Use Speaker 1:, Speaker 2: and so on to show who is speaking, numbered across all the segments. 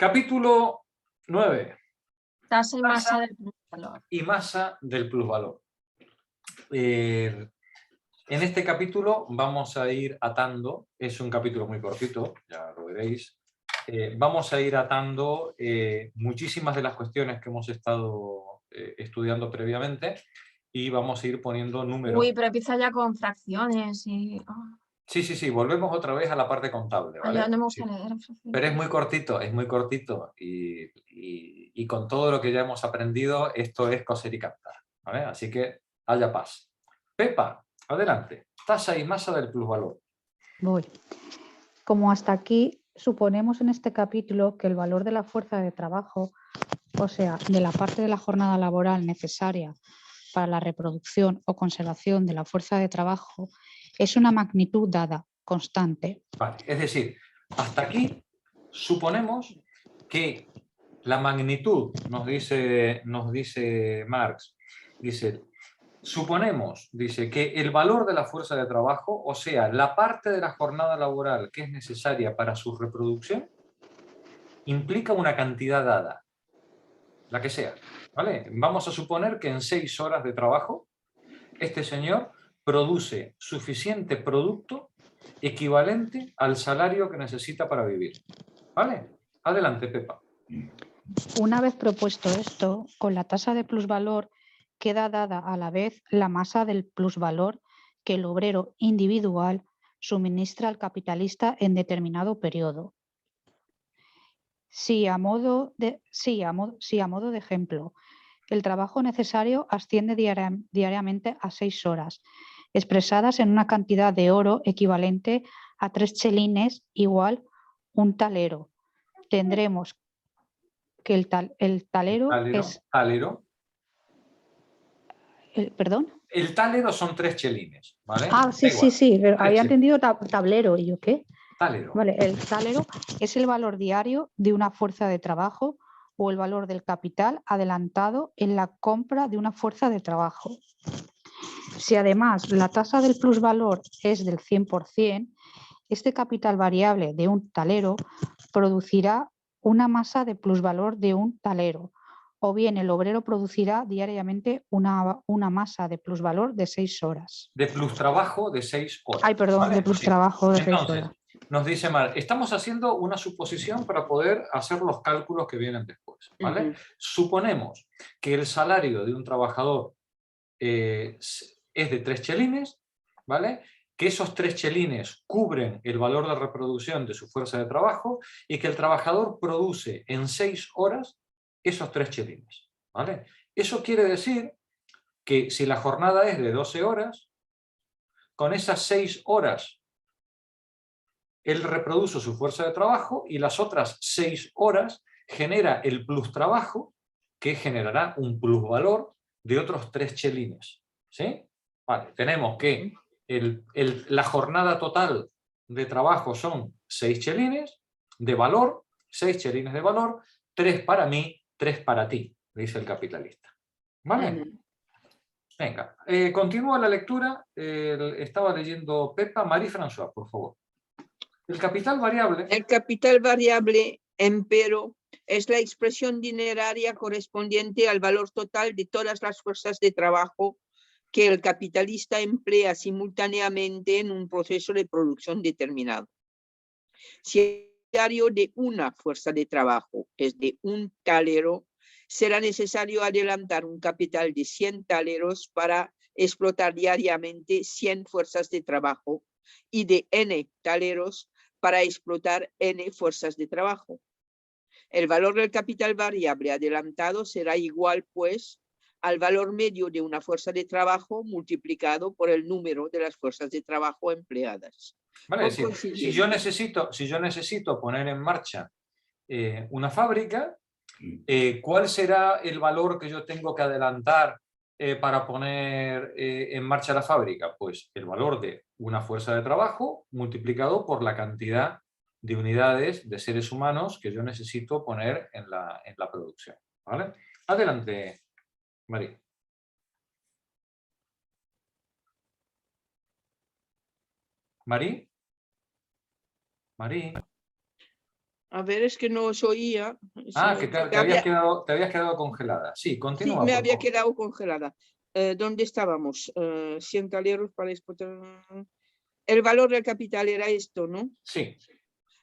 Speaker 1: Capítulo 9.
Speaker 2: Tasa y masa del plusvalor.
Speaker 1: Y masa del plusvalor. En este capítulo vamos a ir atando, es un capítulo muy cortito, ya lo veréis, vamos a ir atando muchísimas de las cuestiones que hemos estado estudiando previamente y vamos a ir poniendo números.
Speaker 2: Uy, pero empieza ya con fracciones y...
Speaker 1: Sí, volvemos otra vez a la parte contable, ¿vale?
Speaker 2: Ya no me gusta
Speaker 1: Sí.
Speaker 2: leer.
Speaker 1: Pero es muy cortito y con todo lo que ya hemos aprendido, esto es coser y cantar, ¿vale? Así que haya paz. Pepa, adelante. Tasa y masa del plusvalor.
Speaker 3: Voy. Como hasta aquí, suponemos en este capítulo que el valor de la fuerza de trabajo, o sea, de la parte de la jornada laboral necesaria para la reproducción o conservación de la fuerza de trabajo, es una magnitud dada, constante.
Speaker 1: Vale, es decir, hasta aquí suponemos que la magnitud, nos dice Marx, dice, suponemos, dice, que el valor de la fuerza de trabajo, o sea, la parte de la jornada laboral que es necesaria para su reproducción, implica una cantidad dada, la que sea, ¿vale? Vamos a suponer que en 6 horas de trabajo, este señor produce suficiente producto equivalente al salario que necesita para vivir, ¿vale? Adelante, Pepa.
Speaker 3: Una vez propuesto esto, con la tasa de plusvalor queda dada a la vez la masa del plusvalor que el obrero individual suministra al capitalista en determinado periodo. Si a modo de ejemplo, el trabajo necesario asciende diariamente a 6 horas, expresadas en una cantidad de oro equivalente a 3 chelines igual un talero. Tendremos que el talero es...
Speaker 1: Talero.
Speaker 3: ¿Perdón?
Speaker 1: El talero son 3 chelines, ¿vale?
Speaker 3: Ah, sí, pero había entendido tablero. ¿Y yo qué?
Speaker 1: Talero.
Speaker 3: Vale, el talero es el valor diario de una fuerza de trabajo o el valor del capital adelantado en la compra de una fuerza de trabajo. Si además la tasa del plusvalor es del 100%, este capital variable de un talero producirá una masa de plusvalor de un talero, o bien el obrero producirá diariamente una masa de plusvalor de 6 horas.
Speaker 1: De plustrabajo de 6 horas.
Speaker 3: Ay, perdón,
Speaker 1: ¿vale?
Speaker 3: de plustrabajo de 6
Speaker 1: Entonces,
Speaker 3: horas.
Speaker 1: nos dice Mar, estamos haciendo una suposición para poder hacer los cálculos que vienen después, ¿vale? Suponemos que el salario de un trabajador es de 3 chelines, ¿vale? Que esos 3 chelines cubren el valor de reproducción de su fuerza de trabajo y que el trabajador produce en 6 horas esos 3 chelines, ¿vale? Eso quiere decir que si la jornada es de 12 horas, con esas 6 horas él reproduce su fuerza de trabajo y las otras 6 horas genera el plus trabajo que generará un plusvalor de otros 3 chelines. ¿Sí? Vale, tenemos que la jornada total de trabajo son 6 chelines de valor, 6 chelines de valor, 3 para mí, 3 para ti, dice el capitalista. ¿Vale? Venga, continúa la lectura. Estaba leyendo Pepa. Marie-François, por favor. El capital variable.
Speaker 4: El capital variable, empero, es la expresión dineraria correspondiente al valor total de todas las fuerzas de trabajo que el capitalista emplea simultáneamente en un proceso de producción determinado. Si el salario de una fuerza de trabajo es de un talero, será necesario adelantar un capital de 100 taleros para explotar diariamente 100 fuerzas de trabajo y de n taleros para explotar n fuerzas de trabajo. El valor del capital variable adelantado será igual, pues, al valor medio de una fuerza de trabajo multiplicado por el número de las fuerzas de trabajo empleadas.
Speaker 1: Vale, es decir, si yo necesito poner en marcha una fábrica, ¿cuál será el valor que yo tengo que adelantar para poner en marcha la fábrica? Pues el valor de una fuerza de trabajo multiplicado por la cantidad de unidades de seres humanos que yo necesito poner en la producción. ¿Vale? Adelante, María. ¿Marí? ¿Marí?
Speaker 4: A ver, es que no os oía.
Speaker 1: Ah, que te habías quedado congelada. Sí,
Speaker 4: Sí,
Speaker 1: continúa,
Speaker 4: me
Speaker 1: por
Speaker 4: había
Speaker 1: favor.
Speaker 4: quedado congelada. ¿Dónde estábamos? 100 taleros para exportar. El valor del capital era esto, ¿no?
Speaker 1: Sí,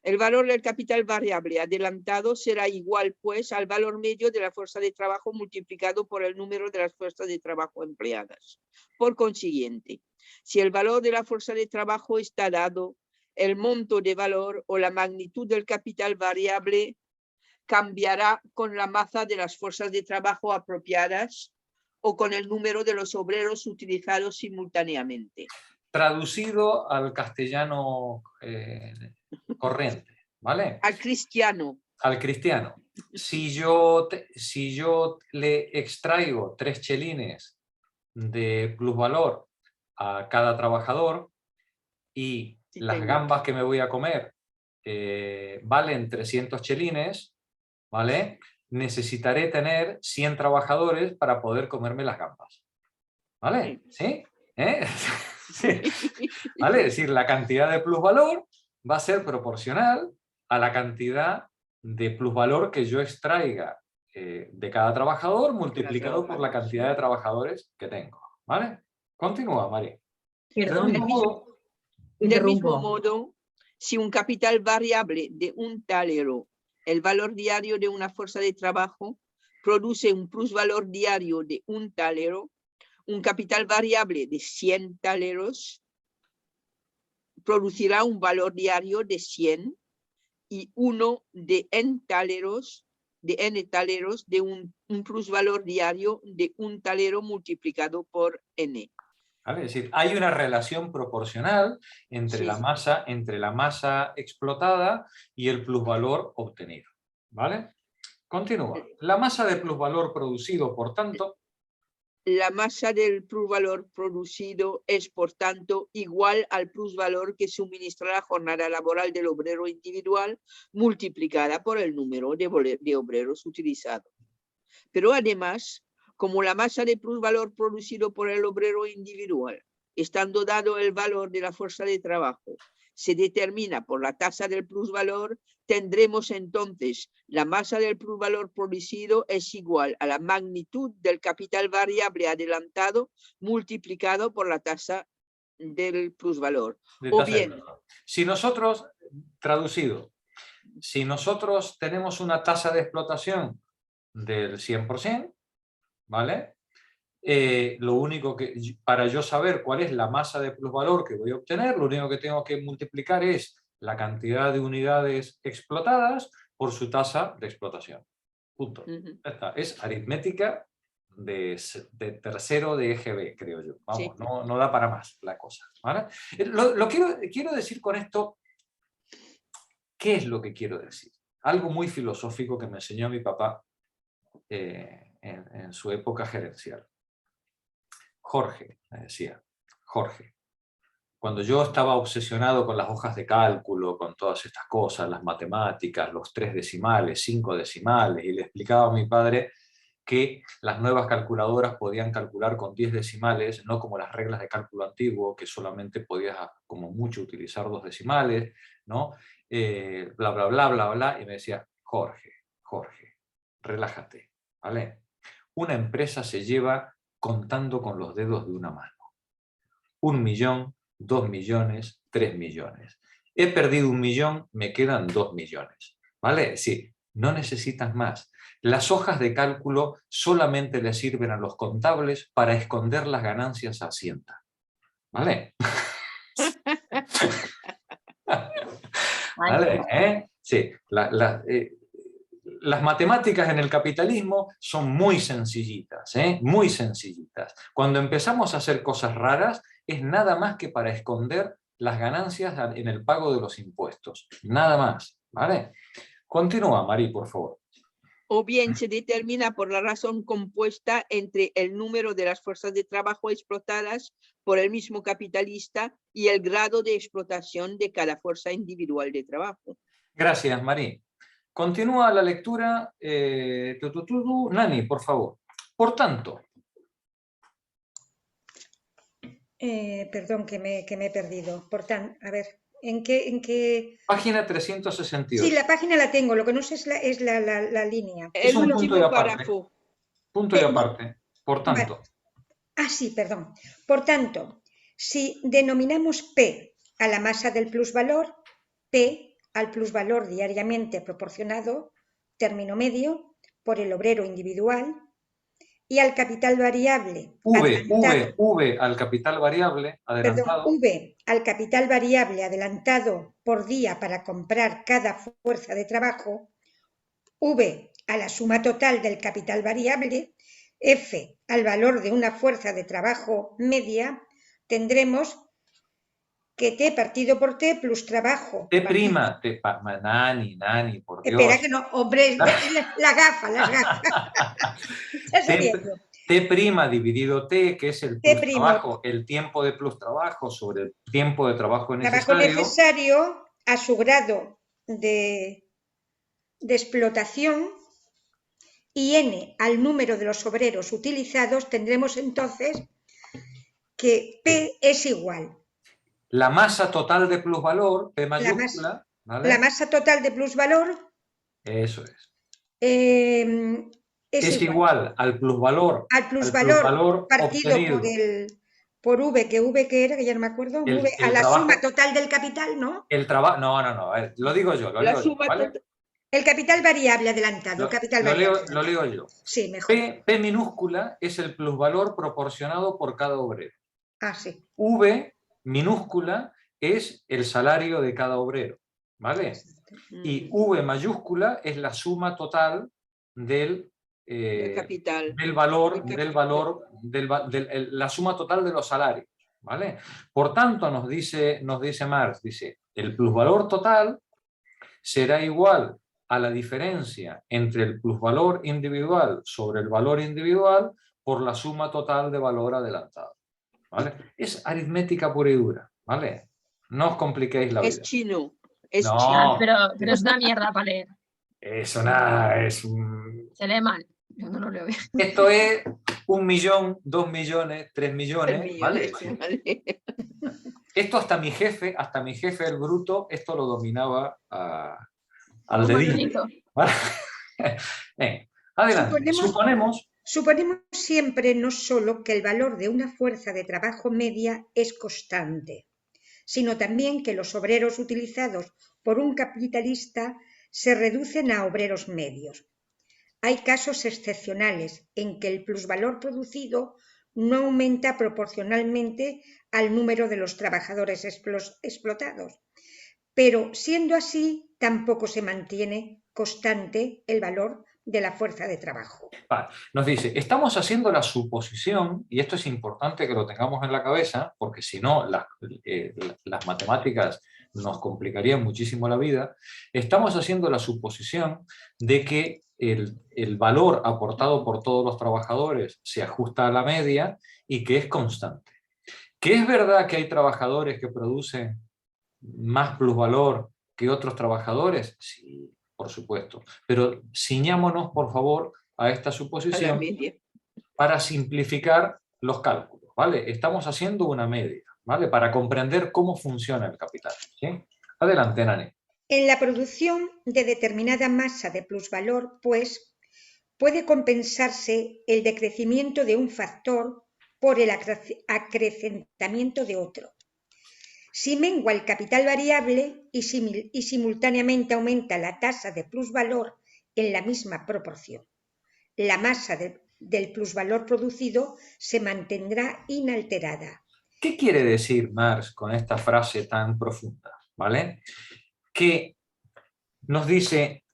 Speaker 4: El valor del capital variable adelantado será igual, pues, al valor medio de la fuerza de trabajo multiplicado por el número de las fuerzas de trabajo empleadas. Por consiguiente, si el valor de la fuerza de trabajo está dado, el monto de valor o la magnitud del capital variable cambiará con la masa de las fuerzas de trabajo apropiadas o con el número de los obreros utilizados simultáneamente.
Speaker 1: traducido al castellano corriente, ¿vale?
Speaker 4: Al cristiano.
Speaker 1: Al cristiano. Si yo le extraigo 3 chelines de plusvalor a cada trabajador y
Speaker 4: Sí,
Speaker 1: las
Speaker 4: señor.
Speaker 1: gambas que me voy a comer valen 300 chelines, ¿vale? Necesitaré tener 100 trabajadores para poder comerme las gambas. ¿Vale? ¿Sí? ¿Eh? Sí. ¿Vale? Es decir, la cantidad de plusvalor va a ser proporcional a la cantidad de plusvalor que yo extraiga de cada trabajador multiplicado por la cantidad de trabajadores que tengo. ¿Vale? Continúa, María.
Speaker 5: Perdón,
Speaker 4: Del mismo
Speaker 5: interrumpo.
Speaker 4: modo, si un capital variable de un talero, el valor diario de una fuerza de trabajo, produce un plusvalor diario de un talero, un capital variable de 100 taleros producirá un valor diario de 100 y uno de n taleros de un plusvalor diario de un talero multiplicado por n.
Speaker 1: ¿Vale? Es decir, hay una relación proporcional entre,
Speaker 4: Sí.
Speaker 1: la masa explotada y el plusvalor obtenido. ¿Vale? Continúa. La masa de plusvalor producido, por tanto,
Speaker 4: La masa del plusvalor producido es, por tanto, igual al plusvalor que suministra la jornada laboral del obrero individual multiplicada por el número de obreros utilizados. Pero además, como la masa de plusvalor producido por el obrero individual, estando dado el valor de la fuerza de trabajo, se determina por la tasa del plusvalor, tendremos entonces la masa del plusvalor producido es igual a la magnitud del capital variable adelantado multiplicado por la tasa del plusvalor. O bien,
Speaker 1: si nosotros, traducido, si nosotros tenemos una tasa de explotación del 100%, ¿vale? Lo único que, para yo saber cuál es la masa de plusvalor que voy a obtener, lo único que tengo que multiplicar es la cantidad de unidades explotadas por su tasa de explotación. Punto. Ya está. Es aritmética de tercero de EGB, creo yo. Vamos, sí. No da para más la cosa. ¿Vale? Quiero decir con esto, ¿qué es lo que quiero decir? Algo muy filosófico que me enseñó mi papá en su época gerencial. Jorge, me decía, Jorge, cuando yo estaba obsesionado con las hojas de cálculo, con todas estas cosas, las matemáticas, los 3 decimales, 5 decimales, y le explicaba a mi padre que las nuevas calculadoras podían calcular con 10 decimales, no como las reglas de cálculo antiguo, que solamente podías como mucho utilizar 2 decimales, ¿no? Bla, bla, bla, bla, bla, y me decía, Jorge, relájate, ¿vale? Una empresa se lleva contando con los dedos de una mano. 1 millón, 2 millones, 3 millones. He perdido 1 millón, me quedan 2 millones. ¿Vale? Sí, no necesitas más. Las hojas de cálculo solamente le sirven a los contables para esconder las ganancias a Hacienda. ¿Vale? ¿Vale? Sí, las matemáticas en el capitalismo son muy sencillitas, muy sencillitas. Cuando empezamos a hacer cosas raras, es nada más que para esconder las ganancias en el pago de los impuestos. Nada más, ¿vale? Continúa, Mari, por favor.
Speaker 4: O bien se determina por la razón compuesta entre el número de las fuerzas de trabajo explotadas por el mismo capitalista y el grado de explotación de cada fuerza individual de trabajo.
Speaker 1: Gracias, Mari. Continúa la lectura. Nani, por favor. Por tanto.
Speaker 5: Perdón, que me he perdido. A ver, ¿En qué?
Speaker 1: Página
Speaker 5: Sí,
Speaker 1: 368.
Speaker 5: la página la tengo, lo que no sé es la línea.
Speaker 1: Es
Speaker 4: El
Speaker 1: un punto y
Speaker 4: último
Speaker 1: aparte.
Speaker 4: párrafo.
Speaker 1: Punto y
Speaker 5: No,
Speaker 1: aparte. Por
Speaker 5: vale.
Speaker 1: tanto,
Speaker 5: Sí, perdón. Por tanto, si denominamos P a la masa del plusvalor, P al plusvalor diariamente proporcionado, término medio, por el obrero individual, y al capital variable
Speaker 1: V al capital variable adelantado.
Speaker 5: V al capital variable adelantado por día para comprar cada fuerza de trabajo, V a la suma total del capital variable, F al valor de una fuerza de trabajo media, tendremos que T partido por T plus trabajo.
Speaker 1: T prima, Nani, por Dios.
Speaker 5: Espera que no, hombre, las gafas. Ya sabía yo.
Speaker 1: T prima dividido T, que es el
Speaker 5: T
Speaker 1: plus
Speaker 5: primo.
Speaker 1: trabajo, el tiempo de plus trabajo sobre el tiempo de trabajo necesario.
Speaker 5: Trabajo necesario a su grado de explotación y n al número de los obreros utilizados, tendremos entonces que P es igual.
Speaker 1: La masa total de plusvalor, P mayúscula. ¿Vale?
Speaker 5: La masa total de plusvalor.
Speaker 1: Eso es.
Speaker 5: Es
Speaker 1: igual al plusvalor.
Speaker 5: Al plusvalor partido
Speaker 1: obtenido.
Speaker 5: por V, que era, que ya no me acuerdo, V, a la suma total del capital, ¿no?
Speaker 1: El trabajo, no, a ver, lo digo yo. ¿Vale?
Speaker 5: El capital variable adelantado.
Speaker 1: Lo leo yo.
Speaker 5: Sí, mejor.
Speaker 1: P minúscula es el plusvalor proporcionado por cada obrero.
Speaker 5: Sí.
Speaker 1: V minúscula es el salario de cada obrero. ¿Vale? Y V mayúscula es la suma total del
Speaker 4: capital.
Speaker 1: La suma total de los salarios. ¿Vale? Por tanto, nos dice Marx, el plusvalor total será igual a la diferencia entre el plusvalor individual sobre el valor individual por la suma total de valor adelantado. ¿Vale? Es aritmética pura y dura. ¿Vale? No os compliquéis la vida.
Speaker 4: Es chino.
Speaker 2: No, pero es una mierda para leer. Se lee mal. Yo no lo leo bien.
Speaker 1: Esto es 1 millón, 2 millones, 3 millones. ¿Vale? Esto hasta mi jefe, el bruto, esto lo dominaba al dedillo. ¿Vale? Adelante.
Speaker 5: Suponemos siempre no solo que el valor de una fuerza de trabajo media es constante, sino también que los obreros utilizados por un capitalista se reducen a obreros medios. Hay casos excepcionales en que el plusvalor producido no aumenta proporcionalmente al número de los trabajadores explotados, pero siendo así, tampoco se mantiene constante el valor de la fuerza de trabajo.
Speaker 1: Vale. Nos dice, estamos haciendo la suposición, y esto es importante que lo tengamos en la cabeza, porque si no, las matemáticas nos complicarían muchísimo la vida. Estamos haciendo la suposición de que el valor aportado por todos los trabajadores se ajusta a la media y que es constante. ¿Que es verdad que hay trabajadores que producen más plusvalor que otros trabajadores? Sí, por supuesto. Pero ciñámonos, por favor, a esta suposición para simplificar los cálculos, ¿vale? Estamos haciendo una media, ¿vale? Para comprender cómo funciona el capital, ¿sí? Adelante, Nani.
Speaker 5: En la producción de determinada masa de plusvalor, pues, puede compensarse el decrecimiento de un factor por el acrecentamiento de otro. Si mengua el capital variable y simultáneamente aumenta la tasa de plusvalor en la misma proporción, la masa del plusvalor producido se mantendrá inalterada.
Speaker 1: ¿Qué quiere decir Marx con esta frase tan profunda? ¿Vale? Que nos dice,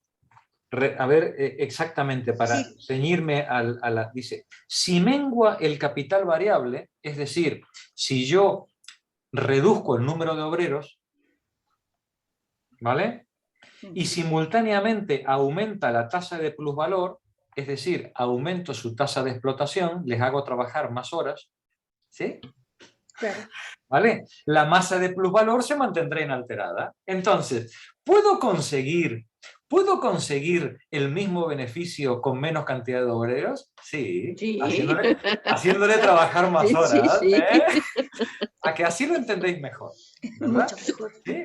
Speaker 1: a ver exactamente, para ceñirme a la... Dice, si mengua el capital variable, es decir, si yo reduzco el número de obreros, ¿vale? Y simultáneamente aumenta la tasa de plusvalor, es decir, aumento su tasa de explotación, les hago trabajar más horas, ¿sí?
Speaker 5: Claro.
Speaker 1: ¿Vale? La masa de plusvalor se mantendrá inalterada. Entonces, ¿puedo conseguir ¿Puedo conseguir el mismo beneficio con menos cantidad de obreros? Sí,
Speaker 4: Sí.
Speaker 1: haciéndole trabajar más
Speaker 4: Sí,
Speaker 1: horas.
Speaker 4: sí, sí.
Speaker 1: ¿Eh? A que así lo entendéis mejor, ¿verdad?
Speaker 5: Mucho mejor.
Speaker 1: ¿Sí?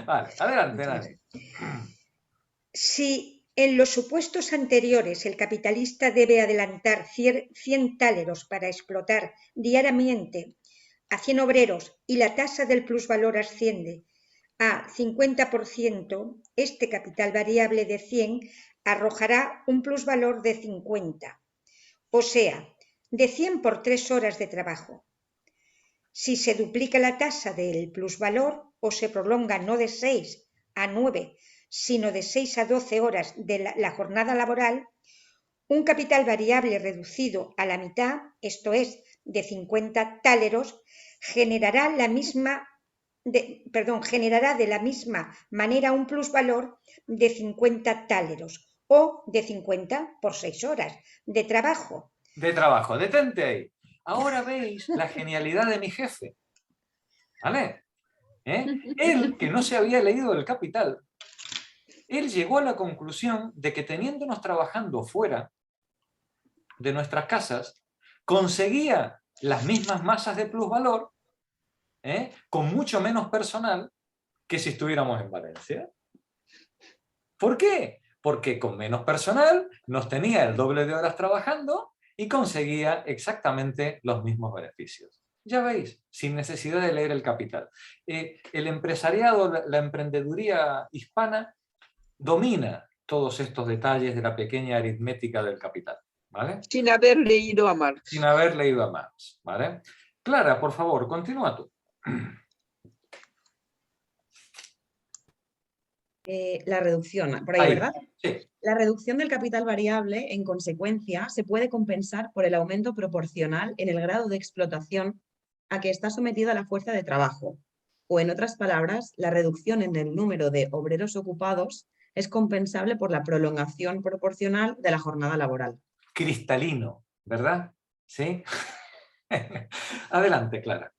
Speaker 1: Vale, adelante,
Speaker 5: Mucho
Speaker 1: Nani.
Speaker 5: mejor. Si en los supuestos anteriores el capitalista debe adelantar 100 táleros para explotar diariamente a 100 obreros y la tasa del plusvalor asciende a 50%, este capital variable de 100 arrojará un plusvalor de 50, o sea, de 100 por 3 horas de trabajo. Si se duplica la tasa del plusvalor o se prolonga no de 6 a 9, sino de 6 a 12 horas de la jornada laboral, un capital variable reducido a la mitad, esto es, de 50 táleros, generará de la misma manera un plusvalor de 50 táleros o de 50 por 6 horas de trabajo.
Speaker 1: De trabajo, detente ahí. Ahora veis la genialidad de mi jefe. ¿Vale? Él, que no se había leído El Capital, él llegó a la conclusión de que teniéndonos trabajando fuera de nuestras casas, conseguía las mismas masas de plusvalor con mucho menos personal que si estuviéramos en Valencia. ¿Por qué? Porque con menos personal nos tenía el doble de horas trabajando y conseguía exactamente los mismos beneficios. Ya veis, sin necesidad de leer El Capital. El empresariado, la emprendeduría hispana, domina todos estos detalles de la pequeña aritmética del capital, ¿vale?
Speaker 4: Sin haber leído a Marx.
Speaker 1: Sin haber leído a Marx, ¿vale? Clara, por favor, continúa tú.
Speaker 6: La reducción, por ahí,
Speaker 1: Ahí,
Speaker 6: ¿verdad?
Speaker 1: sí.
Speaker 6: La reducción del capital variable, en consecuencia, se puede compensar por el aumento proporcional en el grado de explotación a que está sometida la fuerza de trabajo. O, en otras palabras, la reducción en el número de obreros ocupados es compensable por la prolongación proporcional de la jornada laboral.
Speaker 1: Cristalino, ¿verdad? ¿Sí? Adelante, Clara.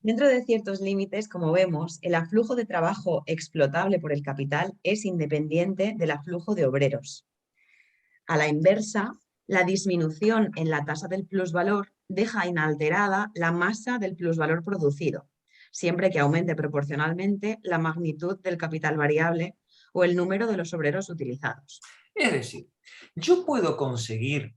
Speaker 6: Dentro de ciertos límites, como vemos, el aflujo de trabajo explotable por el capital es independiente del aflujo de obreros. A la inversa, la disminución en la tasa del plusvalor deja inalterada la masa del plusvalor producido, siempre que aumente proporcionalmente la magnitud del capital variable o el número de los obreros utilizados.
Speaker 1: Es decir, yo puedo conseguir...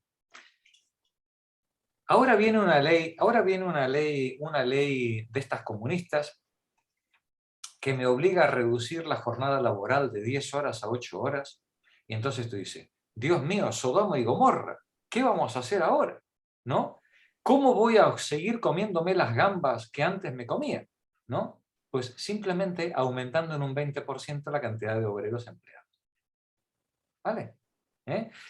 Speaker 1: Ahora viene una ley de estas comunistas que me obliga a reducir la jornada laboral de 10 horas a 8 horas. Y entonces tú dices, Dios mío, Sodoma y Gomorra, ¿qué vamos a hacer ahora? ¿No? ¿Cómo voy a seguir comiéndome las gambas que antes me comía? ¿No? Pues simplemente aumentando en un 20% la cantidad de obreros empleados. ¿Vale?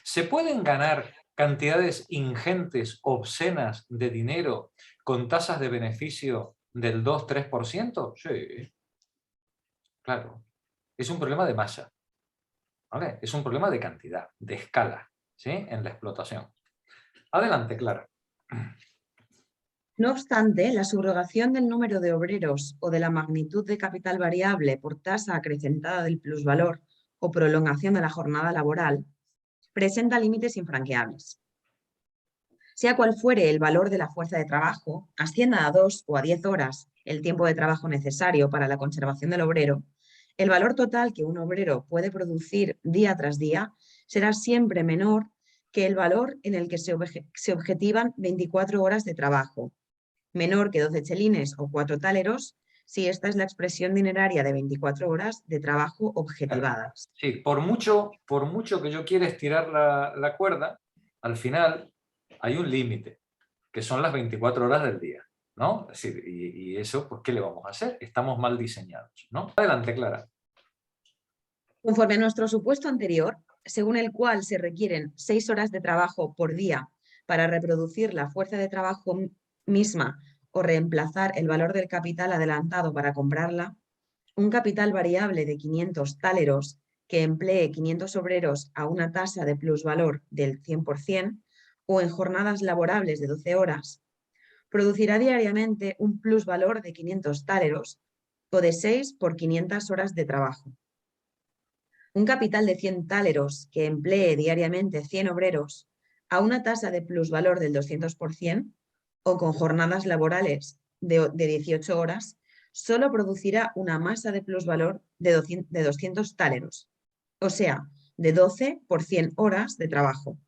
Speaker 1: ¿Se pueden ganar cantidades ingentes, obscenas de dinero con tasas de beneficio del 2-3%? Sí. Claro. Es un problema de masa. ¿Vale? Es un problema de cantidad, de escala, ¿sí? En la explotación. Adelante, Clara.
Speaker 6: No obstante, la subrogación del número de obreros o de la magnitud de capital variable por tasa acrecentada del plusvalor o prolongación de la jornada laboral presenta límites infranqueables. Sea cual fuere el valor de la fuerza de trabajo, ascienda a 2 o a 10 horas el tiempo de trabajo necesario para la conservación del obrero, el valor total que un obrero puede producir día tras día será siempre menor que el valor en el que se objetivan 24 horas de trabajo, menor que 12 chelines o 4 táleros, si esta es la expresión dineraria de 24 horas de trabajo objetivadas.
Speaker 1: Sí, por mucho que yo quiera estirar la cuerda, al final hay un límite, que son las 24 horas del día, ¿no? Es decir, y eso, pues, ¿qué le vamos a hacer? Estamos mal diseñados, ¿no? Adelante, Clara.
Speaker 6: Conforme a nuestro supuesto anterior, según el cual se requieren 6 horas de trabajo por día para reproducir la fuerza de trabajo misma o reemplazar el valor del capital adelantado para comprarla, un capital variable de 500 táleros que emplee 500 obreros a una tasa de plusvalor del 100% o en jornadas laborables de 12 horas, producirá diariamente un plusvalor de 500 táleros o de 6 por 500 horas de trabajo. Un capital de 100 táleros que emplee diariamente 100 obreros a una tasa de plusvalor del 200% o con jornadas laborales de 18 horas, solo producirá una masa de plusvalor de 200 táleros, o sea, de 12 por 100 horas de trabajo.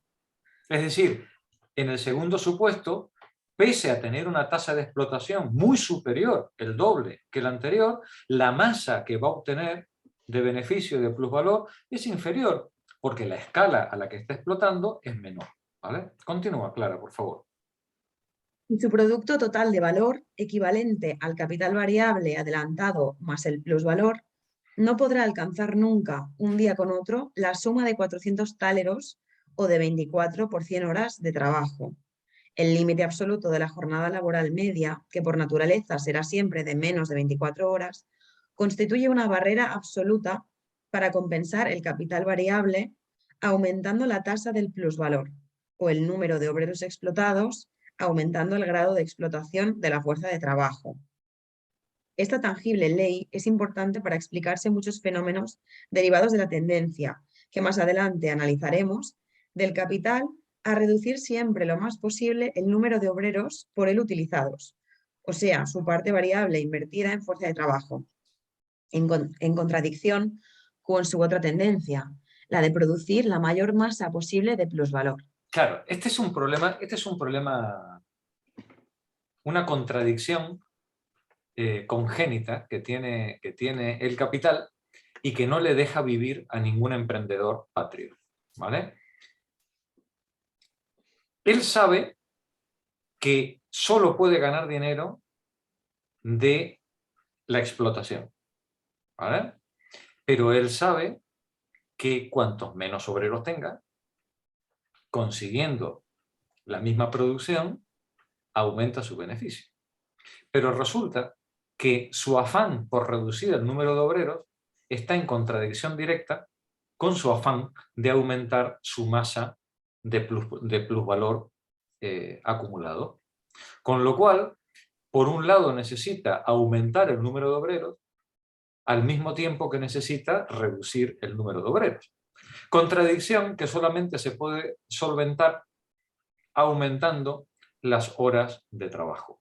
Speaker 1: Es decir, en el segundo supuesto, pese a tener una tasa de explotación muy superior, el doble que el anterior, la masa que va a obtener de beneficio de plusvalor es inferior, porque la escala a la que está explotando es menor. ¿Vale? Continúa, Clara, por favor.
Speaker 6: Y su producto total de valor, equivalente al capital variable adelantado más el plusvalor, no podrá alcanzar nunca, un día con otro, la suma de 400 táleros o de 24 por 100 horas de trabajo. El límite absoluto de la jornada laboral media, que por naturaleza será siempre de menos de 24 horas, constituye una barrera absoluta para compensar el capital variable aumentando la tasa del plusvalor o el número de obreros explotados aumentando el grado de explotación de la fuerza de trabajo. Esta tangible ley es importante para explicarse muchos fenómenos derivados de la tendencia, que más adelante analizaremos, del capital a reducir siempre lo más posible el número de obreros por él utilizados, o sea, su parte variable invertida en fuerza de trabajo, en contradicción con su otra tendencia, la de producir la mayor masa posible de plusvalor.
Speaker 1: Claro, este es un problema, una contradicción congénita que tiene el capital y que no le deja vivir a ningún emprendedor patrio, ¿vale? Él sabe que solo puede ganar dinero de la explotación, ¿vale? Pero él sabe que cuantos menos obreros tenga, consiguiendo la misma producción, aumenta su beneficio. Pero resulta que su afán por reducir el número de obreros está en contradicción directa con su afán de aumentar su masa de plusvalor acumulado. Con lo cual, por un lado necesita aumentar el número de obreros al mismo tiempo que necesita reducir el número de obreros. Contradicción que solamente se puede solventar aumentando las horas de trabajo.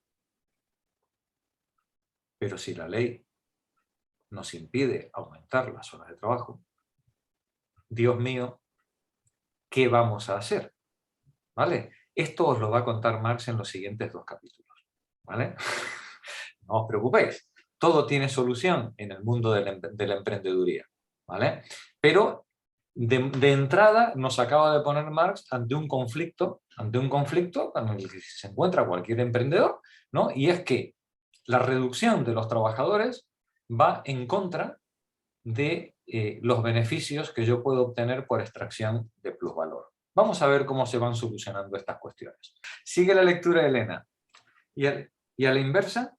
Speaker 1: Pero si la ley nos impide aumentar las horas de trabajo, Dios mío, ¿qué vamos a hacer? ¿Vale? Esto os lo va a contar Marx en los siguientes 2 capítulos. ¿Vale? No os preocupéis, todo tiene solución en el mundo de la emprendeduría. ¿Vale? Pero de entrada nos acaba de poner Marx ante un conflicto en el que se encuentra cualquier emprendedor, ¿no? Y es que la reducción de los trabajadores va en contra de los beneficios que yo puedo obtener por extracción de plusvalor. Vamos a ver cómo se van solucionando estas cuestiones. Sigue la lectura de Elena. ¿Y a la inversa?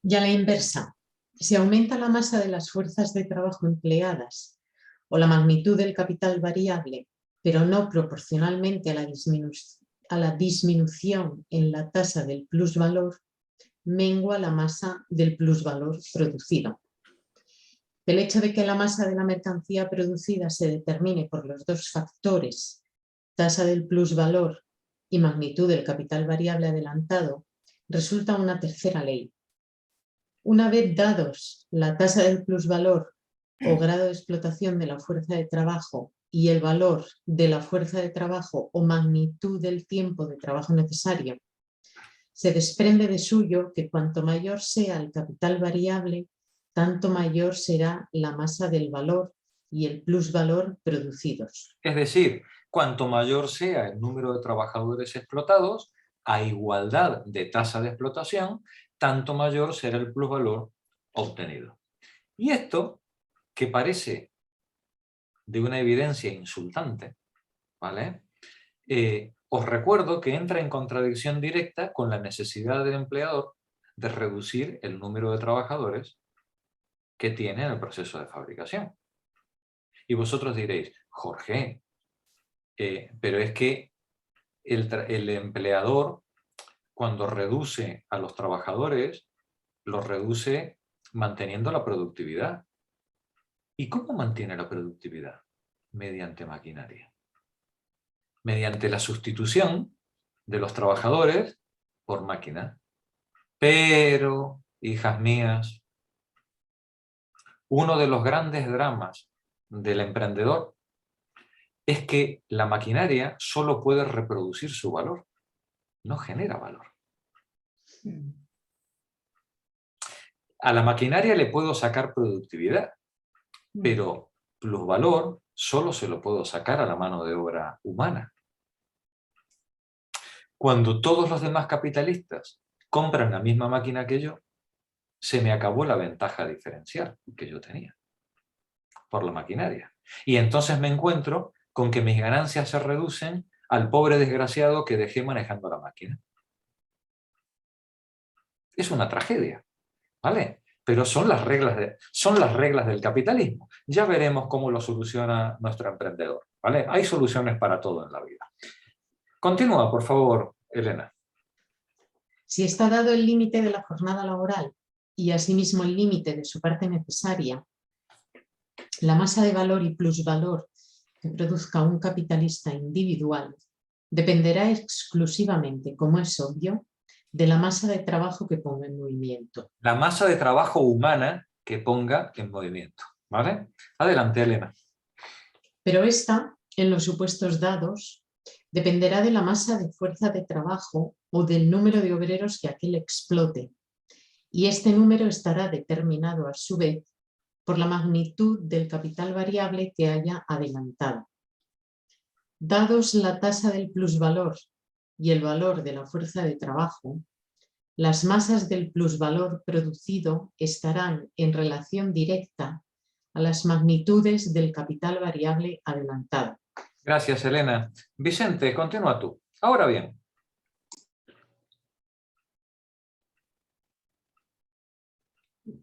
Speaker 7: Y a la inversa, si aumenta la masa de las fuerzas de trabajo empleadas o la magnitud del capital variable, pero no proporcionalmente a la disminución en la tasa del plusvalor, mengua la masa del plusvalor producido. El hecho de que la masa de la mercancía producida se determine por los 2 factores, tasa del plusvalor y magnitud del capital variable adelantado, resulta una tercera ley. Una vez dados la tasa del plusvalor o grado de explotación de la fuerza de trabajo y el valor de la fuerza de trabajo o magnitud del tiempo de trabajo necesario, se desprende de suyo que cuanto mayor sea el capital variable, tanto mayor será la masa del valor y el plusvalor producidos.
Speaker 1: Es decir, cuanto mayor sea el número de trabajadores explotados, a igualdad de tasa de explotación, tanto mayor será el plusvalor obtenido. Y esto, que parece de una evidencia insultante, ¿vale? Os recuerdo que entra en contradicción directa con la necesidad del empleador de reducir el número de trabajadores que tiene en el proceso de fabricación. Y vosotros diréis, Jorge, pero es que el empleador, cuando reduce a los trabajadores, los reduce manteniendo la productividad. ¿Y cómo mantiene la productividad? Mediante maquinaria. Mediante la sustitución de los trabajadores por máquinas. Pero, hijas mías, uno de los grandes dramas del emprendedor es que la maquinaria solo puede reproducir su valor, no genera valor. A la maquinaria le puedo sacar productividad, pero plusvalor solo se lo puedo sacar a la mano de obra humana. Cuando todos los demás capitalistas compran la misma máquina que yo, se me acabó la ventaja diferencial que yo tenía por la maquinaria. Y entonces me encuentro con que mis ganancias se reducen al pobre desgraciado que dejé manejando la máquina. Es una tragedia, ¿vale? Pero son las reglas del capitalismo. Ya veremos cómo lo soluciona nuestro emprendedor, ¿vale? Hay soluciones para todo en la vida. Continúa, por favor, Elena.
Speaker 7: Si está dado el límite de la jornada laboral y asimismo el límite de su parte necesaria, la masa de valor y plusvalor que produzca un capitalista individual dependerá exclusivamente, como es obvio, de la masa de trabajo que ponga en movimiento.
Speaker 1: La masa de trabajo humana que ponga en movimiento, ¿vale? Adelante, Elena.
Speaker 7: Pero esta, en los supuestos dados, dependerá de la masa de fuerza de trabajo o del número de obreros que aquel explote. Y este número estará determinado a su vez por la magnitud del capital variable que haya adelantado. Dados la tasa del plusvalor y el valor de la fuerza de trabajo, las masas del plusvalor producido estarán en relación directa a las magnitudes del capital variable adelantado.
Speaker 1: Gracias, Elena. Vicente, continúa tú. Ahora bien.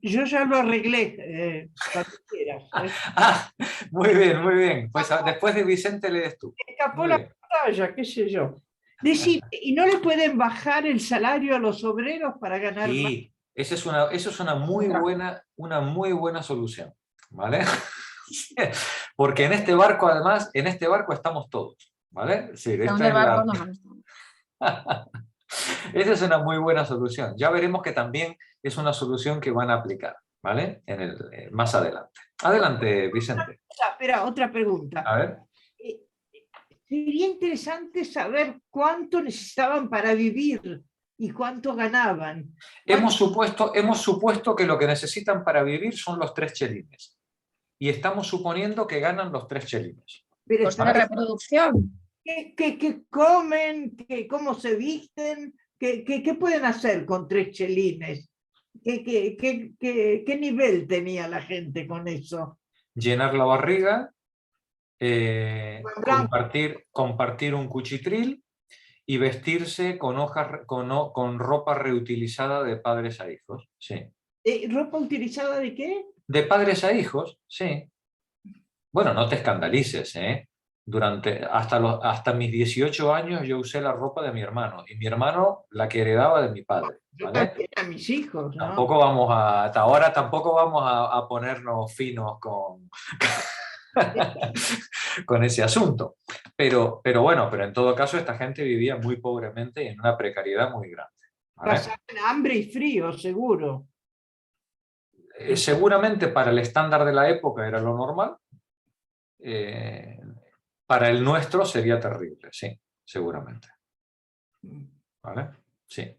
Speaker 8: Yo ya lo arreglé, cuando quieras.
Speaker 1: Muy bien, muy bien. Pues después de Vicente lees tú.
Speaker 8: Escapó la pantalla, qué sé yo. Decime, ¿y no le pueden bajar el salario a los obreros para ganar más?
Speaker 1: Sí, esa es una muy buena solución, ¿vale? Porque en este barco, además, en este barco estamos todos, ¿vale? Sí, esta es esa es una muy buena solución. Ya veremos que también es una solución que van a aplicar, ¿vale? Más adelante. Adelante, Vicente.
Speaker 8: Espera, otra pregunta.
Speaker 1: A ver.
Speaker 8: Sería interesante saber cuánto necesitaban para vivir y cuánto ganaban.
Speaker 1: Hemos supuesto que lo que necesitan para vivir son los 3 chelines. Y estamos suponiendo que ganan los 3 chelines.
Speaker 8: Pero
Speaker 2: Pues la reproducción.
Speaker 8: ¿Qué comen? ¿Cómo se visten? ¿Qué pueden hacer con 3 chelines? ¿Qué nivel tenía la gente con eso?
Speaker 1: Llenar la barriga, compartir un cuchitril y vestirse con ropa reutilizada de padres a hijos. Sí.
Speaker 8: ¿Ropa utilizada de qué?
Speaker 1: De padres a hijos, sí. Bueno, no te escandalices, ¿eh? Hasta mis 18 años yo usé la ropa de mi hermano, y mi hermano la que heredaba de mi padre,
Speaker 8: Yo
Speaker 1: ¿vale?
Speaker 8: también a mis hijos, ¿no?
Speaker 1: Hasta ahora tampoco vamos a ponernos finos con, con ese asunto. Pero en todo caso esta gente vivía muy pobremente y en una precariedad muy grande, ¿vale?
Speaker 8: Pasaban hambre y frío, seguro.
Speaker 1: Seguramente para el estándar de la época era lo normal. Para el nuestro sería terrible, sí, seguramente. ¿Vale? Sí.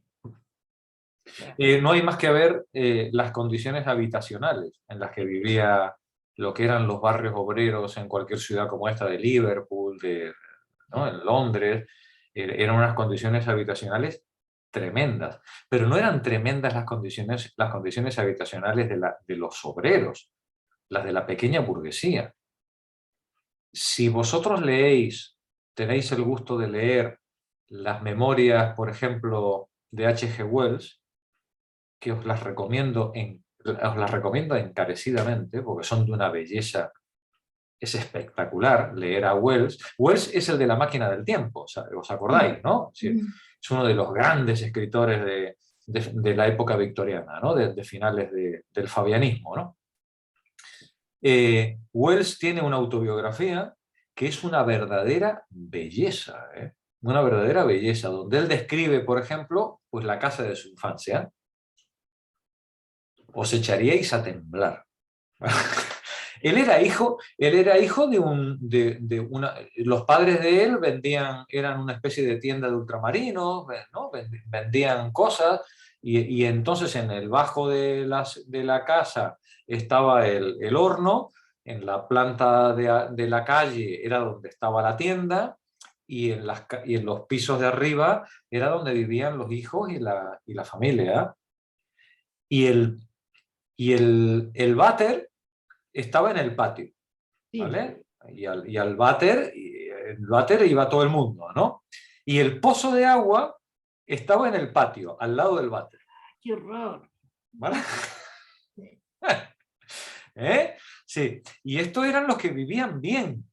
Speaker 1: No hay más que ver las condiciones habitacionales en las que vivía lo que eran los barrios obreros en cualquier ciudad como esta de Liverpool, ¿no? En Londres. Eran unas condiciones habitacionales tremendas, pero no eran tremendas las condiciones habitacionales de los obreros, las de la pequeña burguesía. Si vosotros tenéis el gusto de leer las memorias, por ejemplo, de H.G. Wells, que os las recomiendo encarecidamente, porque son de una belleza, es espectacular leer a Wells. Wells es el de La máquina del tiempo, ¿os acordáis, no? Sí, es uno de los grandes escritores de la época victoriana, ¿no? De finales del fabianismo, ¿no? Wells tiene una autobiografía que es una verdadera belleza, ¿eh? Una verdadera belleza, donde él describe, por ejemplo, pues la casa de su infancia. Os echaríais a temblar. Él era hijo de una... Los padres de él eran una especie de tienda de ultramarinos, ¿no? Vendían cosas, y entonces en el bajo de la casa estaba el horno, en la planta de la calle era donde estaba la tienda, y en los pisos de arriba era donde vivían los hijos y la familia. Y el váter estaba en el patio, ¿vale? Y al váter, el váter iba todo el mundo, ¿no? Y el pozo de agua estaba en el patio, al lado del váter.
Speaker 8: ¡Qué horror!
Speaker 1: ¿Vale? ¿Eh? Sí, y estos eran los que vivían bien.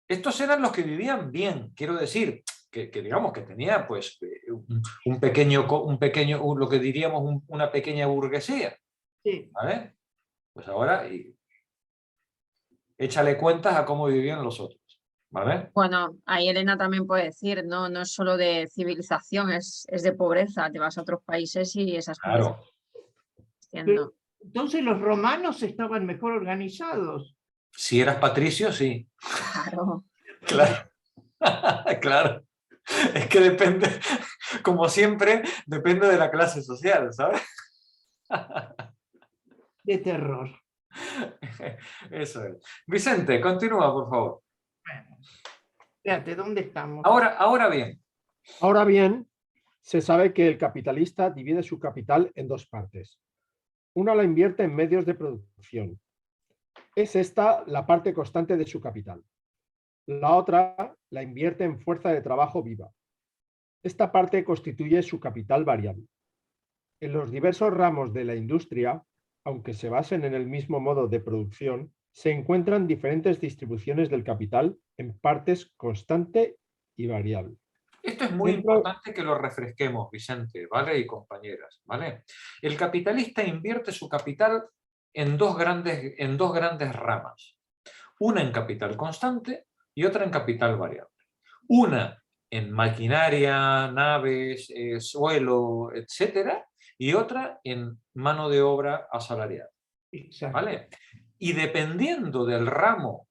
Speaker 1: Estos eran los que vivían bien, quiero decir, que digamos que tenía pues un pequeño, lo que diríamos una pequeña burguesía.
Speaker 8: Sí.
Speaker 1: ¿Vale? Pues ahora échale cuentas a cómo vivían los otros. ¿Vale?
Speaker 2: Bueno, ahí Elena también puede decir, no es solo de civilización, es de pobreza. Te vas a otros países y esas
Speaker 1: Claro.
Speaker 8: Pero, entonces los romanos estaban mejor organizados.
Speaker 1: Si eras patricio, sí.
Speaker 2: Claro.
Speaker 1: Claro. Claro. Es que depende, como siempre, depende de la clase social, ¿sabes?
Speaker 8: De terror.
Speaker 1: Eso es. Vicente, continúa, por favor.
Speaker 8: Espérate, ¿dónde estamos?
Speaker 1: Ahora bien.
Speaker 9: Ahora bien, se sabe que el capitalista divide su capital en dos partes. Una la invierte en medios de producción. Es esta la parte constante de su capital. La otra la invierte en fuerza de trabajo viva. Esta parte constituye su capital variable. En los diversos ramos de la industria, aunque se basen en el mismo modo de producción, se encuentran diferentes distribuciones del capital en partes constante y variable.
Speaker 1: Esto es muy importante que lo refresquemos, Vicente, ¿vale? Y compañeras, ¿vale? El capitalista invierte su capital en dos grandes ramas. Una en capital constante y otra en capital variable. Una en maquinaria, naves, suelo, etcétera, y otra en mano de obra asalariada. ¿Vale? Y dependiendo del ramo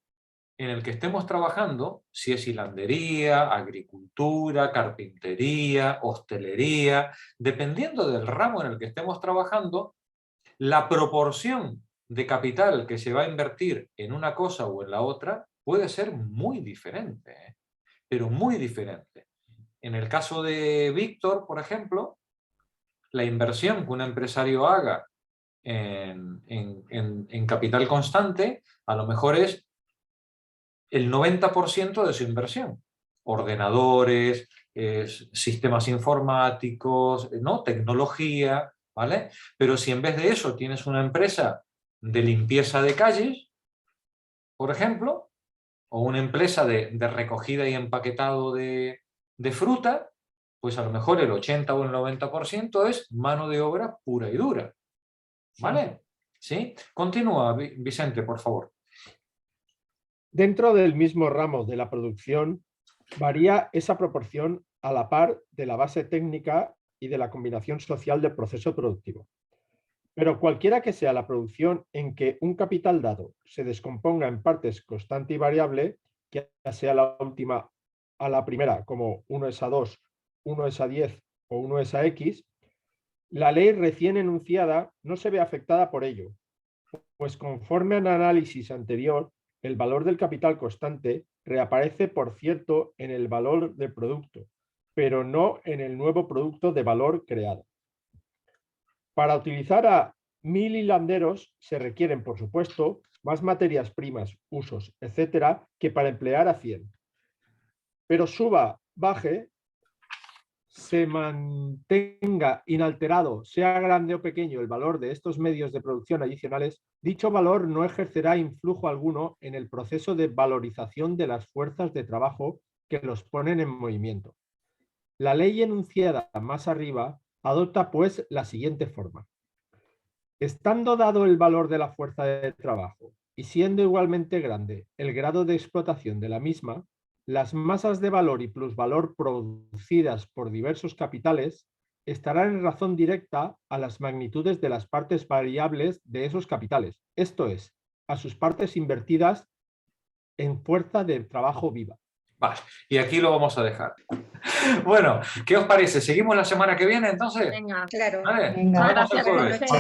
Speaker 1: en el que estemos trabajando, si es hilandería, agricultura, carpintería, hostelería, dependiendo del ramo en el que estemos trabajando, la proporción de capital que se va a invertir en una cosa o en la otra puede ser muy diferente, ¿eh? Pero muy diferente. En el caso de Víctor, por ejemplo, la inversión que un empresario haga en capital constante, a lo mejor es el 90% de su inversión. Ordenadores, sistemas informáticos, ¿no? Tecnología, ¿vale? Pero si en vez de eso tienes una empresa de limpieza de calles, por ejemplo, o una empresa de recogida y empaquetado de fruta, pues a lo mejor el 80 o el 90% es mano de obra pura y dura. ¿Vale? ¿Sí? Continúa, Vicente, por favor.
Speaker 9: Dentro del mismo ramo de la producción, varía esa proporción a la par de la base técnica y de la combinación social del proceso productivo. Pero cualquiera que sea la producción en que un capital dado se descomponga en partes constante y variable, que sea la última a la primera, como 1:2, 1:10 o 1:x, la ley recién enunciada no se ve afectada por ello, pues conforme al análisis anterior, el valor del capital constante reaparece, por cierto, en el valor del producto, pero no en el nuevo producto de valor creado. Para utilizar a 1000 hilanderos se requieren, por supuesto, más materias primas, usos, etcétera, que para emplear a 100. Pero suba, baje, se mantenga inalterado, sea grande o pequeño el valor de estos medios de producción adicionales, dicho valor no ejercerá influjo alguno en el proceso de valorización de las fuerzas de trabajo que los ponen en movimiento. La ley enunciada más arriba adopta, pues, la siguiente forma. Estando dado el valor de la fuerza de trabajo y siendo igualmente grande el grado de explotación de la misma, las masas de valor y plusvalor producidas por diversos capitales estarán en razón directa a las magnitudes de las partes variables de esos capitales, esto es, a sus partes invertidas en fuerza de trabajo viva.
Speaker 1: Vale, y aquí lo vamos a dejar. Bueno, ¿qué os parece? ¿Seguimos la semana que viene entonces?
Speaker 2: Venga,
Speaker 5: Claro.
Speaker 1: ¿Vale?
Speaker 3: Venga.
Speaker 1: Nos vemos el
Speaker 2: gracias,
Speaker 1: jueves.
Speaker 2: profe.